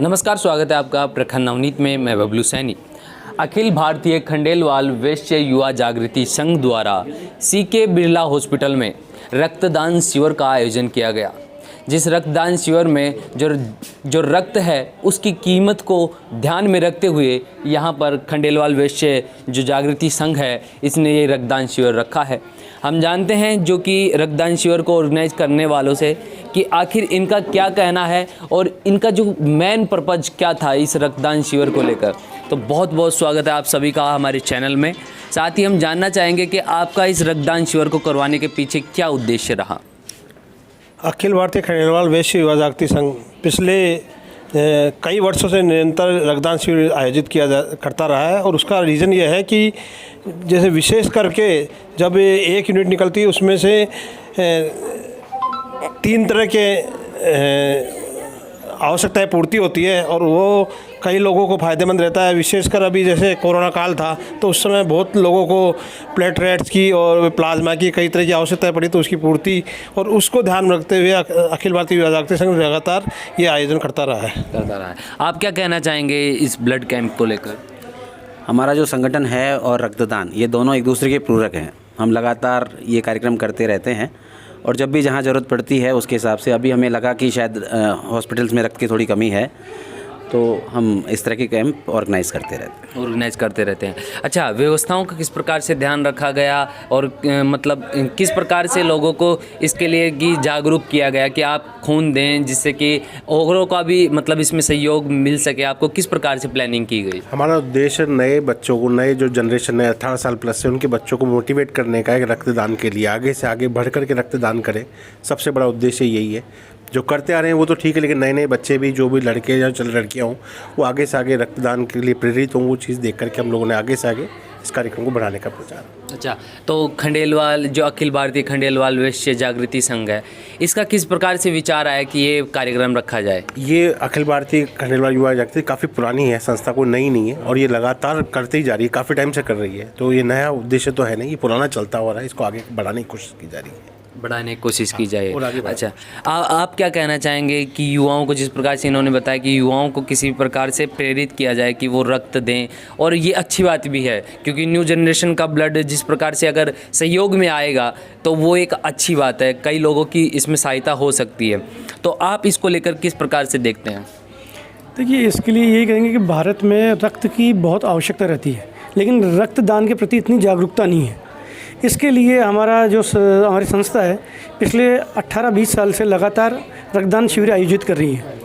नमस्कार, स्वागत है आपका प्रखंड नवनीत में। मैं बबलू सैनी। अखिल भारतीय खंडेलवाल वैश्य युवा जागृति संघ द्वारा सीके बिरला हॉस्पिटल में रक्तदान शिविर का आयोजन किया गया। जिस रक्तदान शिविर में जो रक्त है उसकी कीमत को ध्यान में रखते हुए यहाँ पर खंडेलवाल वैश्य जो जागृति संघ है इसने ये रक्तदान शिविर रखा है। हम जानते हैं जो कि रक्तदान शिविर को ऑर्गेनाइज करने वालों से कि आखिर इनका क्या कहना है और इनका जो मेन पर्पज़ क्या था इस रक्तदान शिविर को लेकर। तो बहुत बहुत स्वागत है आप सभी का हमारे चैनल में। साथ ही हम जानना चाहेंगे कि आपका इस रक्तदान शिविर को करवाने के पीछे क्या उद्देश्य रहा। अखिल भारतीय खंडेलवाल वैश्य युवा जागृति संघ पिछले कई वर्षों से निरंतर रक्तदान शिविर आयोजित करता रहा है और उसका रीज़न ये है कि जैसे विशेष करके जब एक यूनिट निकलती है उसमें से 3 तरह के आवश्यकताएं पूर्ति होती है और वो कई लोगों को फ़ायदेमंद रहता है। विशेषकर अभी जैसे कोरोना काल था तो उस समय बहुत लोगों को प्लेटलेट्स की और प्लाज्मा की कई तरह की आवश्यकताएं पड़ी, तो उसकी पूर्ति और उसको ध्यान में रखते हुए अखिल भारतीय युवा जागृति संघ लगातार ये आयोजन करता रहा है। आप क्या कहना चाहेंगे इस ब्लड कैंप को लेकर? हमारा जो संगठन है और रक्तदान ये दोनों एक दूसरे के पूरक हैं। हम लगातार ये कार्यक्रम करते रहते हैं और जब भी जहाँ ज़रूरत पड़ती है उसके हिसाब से अभी हमें लगा कि शायद हॉस्पिटल्स में रक्त की थोड़ी कमी है तो हम इस तरह के कैंप ऑर्गेनाइज़ करते रहते हैं। अच्छा, व्यवस्थाओं का किस प्रकार से ध्यान रखा गया और मतलब किस प्रकार से लोगों को इसके लिए कि जागरूक किया गया कि आप खून दें जिससे कि औरों का भी मतलब इसमें सहयोग मिल सके? आपको किस प्रकार से प्लानिंग की गई? हमारा उद्देश्य नए बच्चों को, नए जो जनरेशन है 18 साल प्लस से, उनके बच्चों को मोटिवेट करने का है रक्तदान के लिए आगे से आगे बढ़ कर के रक्तदान करें। सबसे बड़ा उद्देश्य यही है। जो करते आ रहे हैं वो तो ठीक है, लेकिन नए नए बच्चे भी जो भी लड़के या लड़कियाँ हों वो आगे से आगे रक्तदान के लिए प्रेरित हों। वो चीज़ देख करके हम लोगों ने आगे से आगे इस कार्यक्रम को बढ़ाने का प्रचार। अच्छा, तो खंडेलवाल जो अखिल भारतीय खंडेलवाल वैश्य जागृति संघ है इसका किस प्रकार से विचार आया कि ये कार्यक्रम रखा जाए? ये अखिल भारतीय खंडेलवाल युवा जागृति काफ़ी पुरानी है संस्था, कोई नई नहीं है और ये लगातार करते ही जा रही है, काफ़ी टाइम से कर रही है। तो ये नया उद्देश्य तो है नहीं, ये पुराना चलता हुआ रहा है, इसको आगे बढ़ाने की कोशिश की जा रही है, बढ़ाने की कोशिश की जाए। अच्छा, आप क्या कहना चाहेंगे कि युवाओं को, जिस प्रकार से इन्होंने बताया कि युवाओं को किसी प्रकार से प्रेरित किया जाए कि वो रक्त दें, और ये अच्छी बात भी है क्योंकि न्यू जनरेशन का ब्लड जिस प्रकार से अगर सहयोग में आएगा तो वो एक अच्छी बात है, कई लोगों की इसमें सहायता हो सकती है। तो आप इसको लेकर किस प्रकार से देखते हैं? देखिए, इसके लिए यही कहेंगे कि भारत में रक्त की बहुत आवश्यकता रहती है लेकिन रक्तदान के प्रति इतनी जागरूकता नहीं है। इसके लिए हमारी संस्था है पिछले 18-20 साल से लगातार रक्तदान शिविर आयोजित कर रही है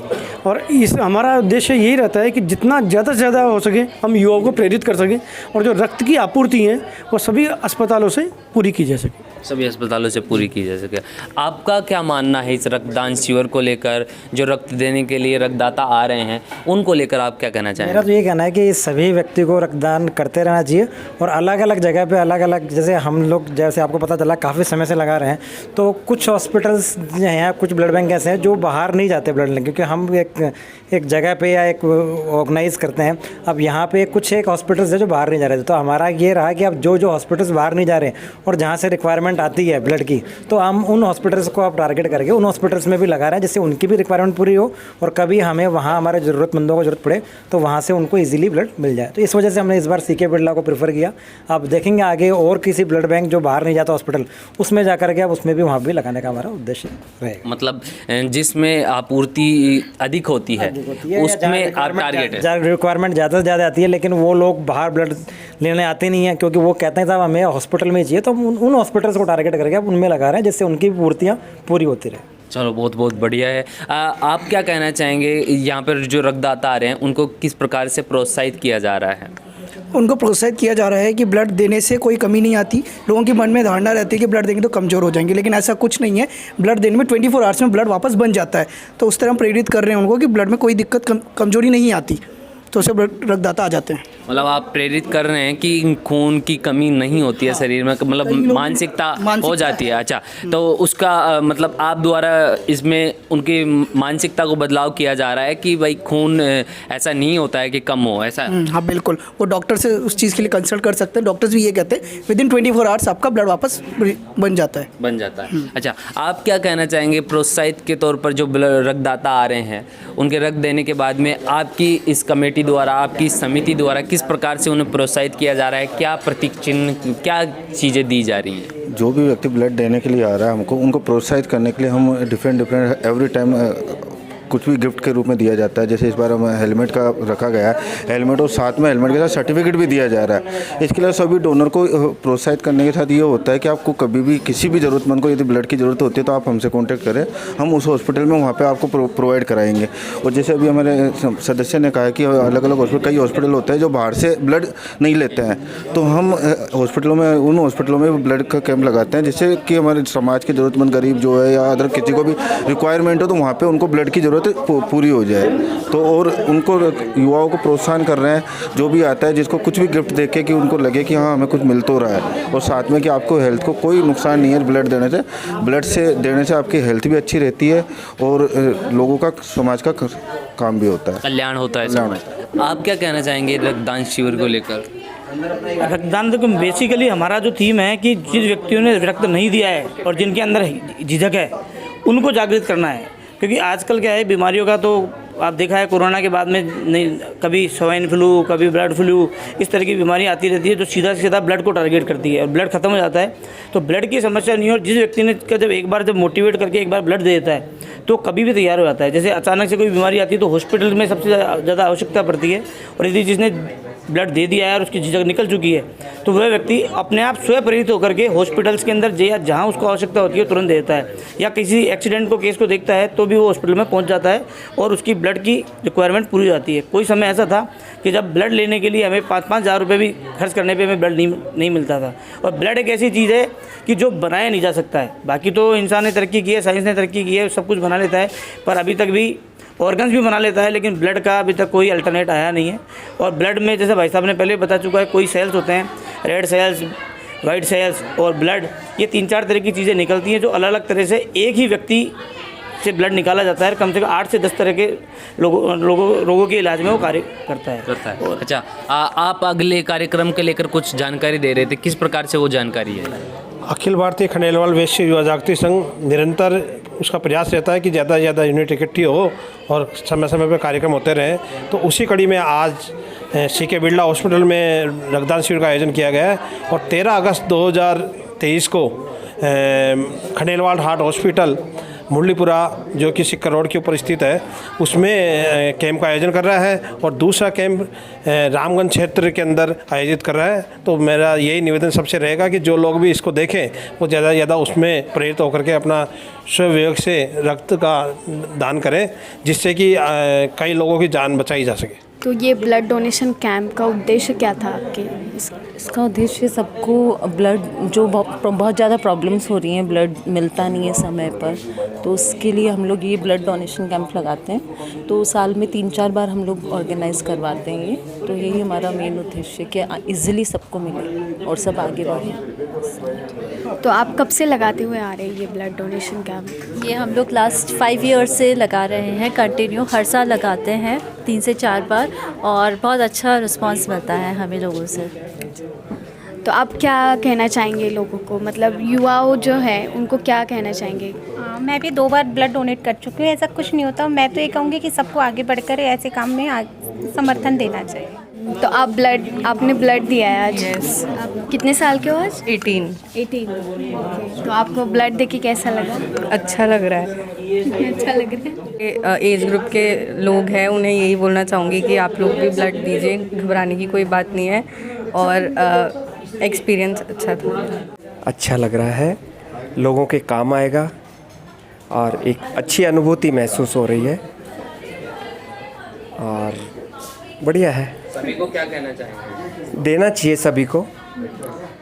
और हमारा उद्देश्य यही रहता है कि जितना ज़्यादा से ज़्यादा हो सके हम युवाओं को प्रेरित कर सकें और जो रक्त की आपूर्ति है वो सभी अस्पतालों से पूरी की जा सके। आपका क्या मानना है इस रक्तदान शिविर को लेकर? जो रक्त देने के लिए रक्तदाता आ रहे हैं उनको लेकर आप क्या कहना चाहेंगे? मेरा तो ये कहना है कि सभी व्यक्ति को रक्तदान करते रहना चाहिए और अलग अलग जगह पे अलग अलग, जैसे हम लोग, जैसे आपको पता चला काफ़ी समय से लगा रहे हैं, तो कुछ हॉस्पिटल्स हैं, कुछ ब्लड बैंक ऐसे हैं जो बाहर नहीं जाते ब्लड लेने, क्योंकि हम एक जगह पे या एक ऑर्गेनाइज़ करते हैं। अब यहाँ पे एक हॉस्पिटल्स है जो बाहर नहीं जा रहे थे, तो हमारा ये रहा कि अब जो हॉस्पिटल्स बाहर नहीं जा रहे और जहाँ से रिक्वायरमेंट आती है ब्लड की, तो हम उन हॉस्पिटल्स को अब टारगेट करके उन हॉस्पिटल्स में भी लगा रहे हैं जिससे उनकी भी रिक्वायरमेंट पूरी हो और कभी हमें वहाँ हमारे ज़रूरतमंदों को ज़रूरत पड़े तो वहाँ से उनको ईजिली ब्लड मिल जाए। तो इस वजह से हमने इस बार सीके बिरला को प्रेफर किया। आप देखेंगे आगे और किसी ब्लड बैंक जो बाहर नहीं जाता हॉस्पिटल उसमें जा करके अब उसमें भी वहाँ भी लगाने का हमारा उद्देश्य रहेगा। मतलब जिसमें आपूर्ति अधिक होती है उसमें आप टारगेट है। रिक्वायरमेंट ज़्यादा से ज़्यादा आती है लेकिन वो लोग बाहर ब्लड लेने आते नहीं हैं क्योंकि वो कहते हैं साहब हमें हॉस्पिटल में चाहिए, तो उन हॉस्पिटल्स को टारगेट करके अब उनमें लगा रहे हैं जिससे उनकी पूर्तियाँ पूरी होती रहे। चलो, बहुत बहुत बढ़िया है। आप क्या कहना चाहेंगे यहाँ पर जो रक्तदाता आ रहे हैं उनको किस प्रकार से प्रोत्साहित किया जा रहा है? उनको प्रोत्साहित किया जा रहा है कि ब्लड देने से कोई कमी नहीं आती। लोगों के मन में धारणा रहती है कि ब्लड देंगे तो कमज़ोर हो जाएंगे, लेकिन ऐसा कुछ नहीं है। ब्लड देने में 24 आवर्स में ब्लड वापस बन जाता है। तो उस तरह हम प्रेरित कर रहे हैं उनको कि ब्लड में कोई दिक्कत कमजोरी नहीं आती, तो उससे रक्तदाता आ जाते हैं। मतलब आप प्रेरित कर रहे हैं कि खून की कमी नहीं होती है शरीर में, मतलब मानसिकता हो जाती है। अच्छा, तो उसका मतलब आप द्वारा इसमें उनकी मानसिकता को बदलाव किया जा रहा है कि भाई खून ऐसा नहीं होता है कि कम हो, ऐसा? हाँ बिल्कुल, वो डॉक्टर से उस चीज़ के लिए कंसल्ट कर सकते हैं। डॉक्टर्स भी ये कहते हैं विदिन 24 आवर्स आपका ब्लड वापस बन जाता है। अच्छा, आप क्या कहना चाहेंगे प्रोत्साहित के तौर पर जो रक्तदाता आ रहे हैं उनके रक्त देने के बाद में आपकी इस कमेटी द्वारा, आपकी समिति द्वारा किस प्रकार से उन्हें प्रोत्साहित किया जा रहा है? क्या प्रतीक चिन्ह, क्या चीज़ें दी जा रही हैं? जो भी व्यक्ति ब्लड देने के लिए आ रहा है हमको उनको प्रोत्साहित करने के लिए हम डिफरेंट एवरी टाइम कुछ भी गिफ्ट के रूप में दिया जाता है। जैसे इस बार हम हेलमेट का रखा गया है, हेलमेट और साथ में हेलमेट के साथ सर्टिफिकेट भी दिया जा रहा है। इसके लिए सभी डोनर को प्रोत्साहित करने के साथ ये होता है कि आपको कभी भी किसी भी ज़रूरतमंद को यदि ब्लड की ज़रूरत होती है तो आप हमसे कांटेक्ट करें, हम उस हॉस्पिटल में वहाँ पे आपको प्रोवाइड कराएंगे। और जैसे अभी हमारे सदस्य ने कहा कि अलग अलग हॉस्पिटल, कई हॉस्पिटल होते हैं जो बाहर से ब्लड नहीं लेते हैं, तो हम हॉस्पिटलों में, उन हॉस्पिटलों में ब्लड का कैंप लगाते हैं जिससे कि हमारे समाज के ज़रूरतमंद गरीब जो है या अदर किसी को भी रिक्वायरमेंट हो तो वहाँ पर उनको ब्लड की ज़रूरत पूरी हो जाए। तो और उनको, युवाओं को प्रोत्साहन कर रहे हैं, जो भी आता है जिसको कुछ भी गिफ्ट देके कि उनको लगे कि हाँ हमें कुछ मिल तो रहा है, और साथ में कि आपको हेल्थ को कोई नुकसान नहीं है ब्लड देने से। ब्लड से देने से आपकी हेल्थ भी अच्छी रहती है और लोगों का, समाज का काम भी होता है, कल्याण होता है समाज। आप क्या कहना चाहेंगे रक्तदान शिविर को लेकर? रक्तदान तो बेसिकली हमारा जो थीम है कि जिन व्यक्तियों ने रक्त नहीं दिया है और जिनके अंदर झिझक है उनको जागृत करना है। क्योंकि आजकल क्या है, बीमारियों का तो आप देखा है कोरोना के बाद में नहीं, कभी स्वाइन फ्लू, कभी ब्लड फ्लू, इस तरह की बीमारी आती रहती है जो सीधा सीधा ब्लड को टारगेट करती है और ब्लड खत्म हो जाता है। तो ब्लड की समस्या नहीं हो, जिस व्यक्ति ने जब एक बार मोटिवेट करके एक बार ब्लड दे देता है तो कभी भी तैयार हो जाता है। जैसे अचानक से कोई बीमारी आती है तो हॉस्पिटल में सबसे ज़्यादा आवश्यकता पड़ती है, और यदि जिसने ब्लड दे दिया है और उसकी झिझक निकल चुकी है तो वह व्यक्ति अपने आप स्वयं प्रेरित होकर के हॉस्पिटल्स के अंदर जहाँ उसको आवश्यकता होती है तुरंत दे देता है, या किसी एक्सीडेंट को, केस को देखता है तो भी वो हॉस्पिटल में पहुंच जाता है और उसकी ब्लड की रिक्वायरमेंट पूरी हो जाती है। कोई समय ऐसा था कि जब ब्लड लेने के लिए हमें 5-5 हज़ार रुपये भी खर्च करने पर हमें ब्लड नहीं मिलता था। और ब्लड एक ऐसी चीज़ है कि जो बनाया नहीं जा सकता है। बाकी तो इंसान ने तरक्की की है, साइंस ने तरक्की की है, सब कुछ बना लेता है, पर अभी तक भी ऑर्गन्स भी बना लेता है, लेकिन ब्लड का अभी तक कोई अल्टरनेट आया नहीं है। और ब्लड में जैसे भाई साहब ने पहले बता चुका है, कोई सेल्स होते हैं, रेड सेल्स, वाइट सेल्स और ब्लड, ये 3-4 तरह की चीज़ें निकलती हैं जो अलग अलग तरह से एक ही व्यक्ति से ब्लड निकाला जाता है। कम से कम 8 से 10 तरह के रोगों के इलाज में वो कार्य करता है। अच्छा, आप अगले कार्यक्रम के लेकर कुछ जानकारी दे रहे थे, किस प्रकार से वो जानकारी है? अखिल भारतीय खंडेलवाल वैश्य युवा जागृति संघ निरंतर उसका प्रयास रहता है कि ज़्यादा से ज़्यादा यूनिट इकट्ठी हो और समय समय पर कार्यक्रम होते रहें। तो उसी कड़ी में आज सीके बिरला हॉस्पिटल में रक्तदान शिविर का आयोजन किया गया है और 13 अगस्त 2023 को खंडेलवाल हार्ट हॉस्पिटल मुरलीपुरा, जो कि सिक्कर रोड के ऊपर स्थित है, उसमें कैंप का आयोजन कर रहा है और दूसरा कैंप रामगंज क्षेत्र के अंदर आयोजित कर रहा है। तो मेरा यही निवेदन सबसे रहेगा कि जो लोग भी इसको देखें वो ज़्यादा से ज़्यादा उसमें प्रेरित होकर के अपना स्वविवेक से रक्त का दान करें, जिससे कि कई लोगों की जान बचाई जा सके। तो ये ब्लड डोनेशन कैंप का उद्देश्य क्या था आपके? इसका उद्देश्य सबको ब्लड, जो बहुत ज़्यादा प्रॉब्लम्स हो रही हैं, ब्लड मिलता नहीं है समय पर, तो उसके लिए हम लोग ये ब्लड डोनेशन कैंप लगाते हैं। तो साल में 3-4 बार हम लोग ऑर्गेनाइज करवाते हैं ये। तो यही हमारा मेन उद्देश्य कि इजीली सबको मिले और सब आगे बढ़ें। तो आप कब से लगाते हुए आ रहे हैं ये ब्लड डोनेशन कैंप? ये हम लोग लास्ट 5 ईयर्स से लगा रहे हैं, कंटिन्यू हर साल लगाते हैं 3 से 4 बार, और बहुत अच्छा रिस्पांस मिलता है हमें लोगों से। तो आप क्या कहना चाहेंगे लोगों को, मतलब युवाओं जो है उनको क्या कहना चाहेंगे? मैं भी 2 बार ब्लड डोनेट कर चुकी हूँ, ऐसा कुछ नहीं होता। मैं तो ये कहूँगी कि सबको आगे बढ़कर ऐसे काम में समर्थन देना चाहिए। तो आपने ब्लड दिया है आज? यस। आप कितने साल के हो आज? 18। तो आपको ब्लड देके कैसा लगा? अच्छा लग रहा है। अच्छा लग रहा है। एज ग्रुप के लोग हैं, उन्हें यही बोलना चाहूँगी कि आप लोग भी ब्लड दीजिए, घबराने की कोई बात नहीं है, और एक्सपीरियंस अच्छा था। अच्छा लग रहा है, लोगों के काम आएगा और एक अच्छी अनुभूति महसूस हो रही है और बढ़िया है। सभी को क्या कहना चाहेंगे? देना चाहिए सभी को,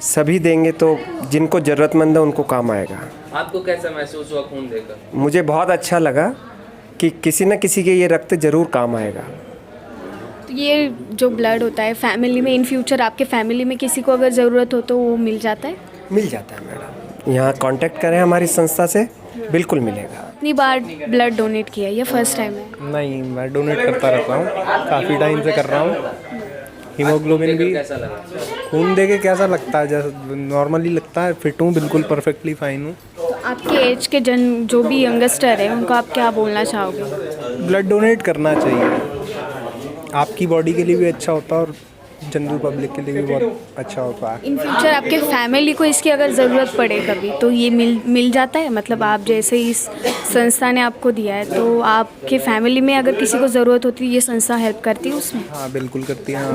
सभी देंगे तो जिनको ज़रूरतमंद है उनको काम आएगा। आपको कैसा महसूस हुआ खून देकर? मुझे बहुत अच्छा लगा कि किसी न किसी के ये रक्त ज़रूर काम आएगा। तो ये जो ब्लड होता है फैमिली में, इन फ्यूचर आपके फैमिली में किसी को अगर ज़रूरत हो तो वो मिल जाता है? मिल जाता है मैडम, यहाँ कांटेक्ट करें हमारी संस्था से, बिल्कुल मिलेगा। कितनी बार ब्लड डोनेट किया, ये फर्स्ट टाइम है? नहीं, मैं डोनेट करता रहता हूँ, काफ़ी टाइम से कर रहा हूँ। हीमोग्लोबिन भी कैसा लगा? खून दे के कैसा लगता है, जैसे नॉर्मली लगता है, फिट हूँ, बिल्कुल परफेक्टली फाइन हूँ। तो आपके एज के जो भी यंगस्टर है उनको आप क्या बोलना चाहोगे? ब्लड डोनेट करना चाहिए, आपकी बॉडी के लिए भी अच्छा होता है और जनरल पब्लिक के लिए भी बहुत अच्छा होता है। इन फ्यूचर आपके फैमिली को इसकी अगर ज़रूरत पड़े कभी तो ये मिल जाता है? मतलब आप जैसे इस संस्था ने आपको दिया है तो आपके फैमिली में अगर किसी को ज़रूरत होती है ये संस्था हेल्प करती है उसमें? हाँ बिल्कुल करती हैं।